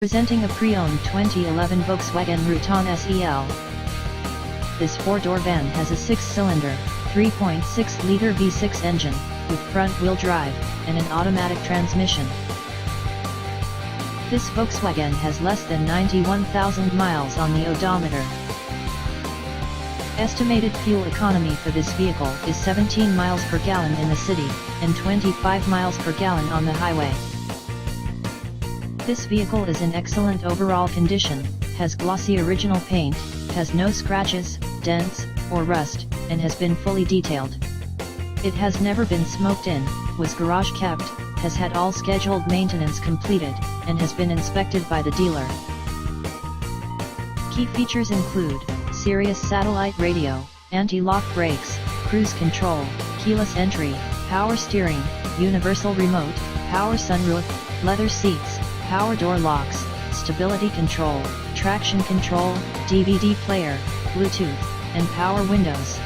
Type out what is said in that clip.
Presenting a pre-owned 2011 Volkswagen Routan SEL. This four-door van has a six-cylinder, 3.6-liter V6 engine, with front-wheel drive, and an automatic transmission. This Volkswagen has less than 91,000 miles on the odometer. Estimated fuel economy for this vehicle is 17 miles per gallon in the city, and 25 miles per gallon on the highway. This vehicle is in excellent overall condition, has glossy original paint, has no scratches, dents, or rust, and has been fully detailed. It has never been smoked in, was garage kept, has had all scheduled maintenance completed, and has been inspected by the dealer. Key features include Sirius satellite radio, anti-lock brakes, cruise control, keyless entry, power steering, universal remote, power sunroof, leather seats, power door locks, stability control, traction control, DVD player, Bluetooth, and power windows.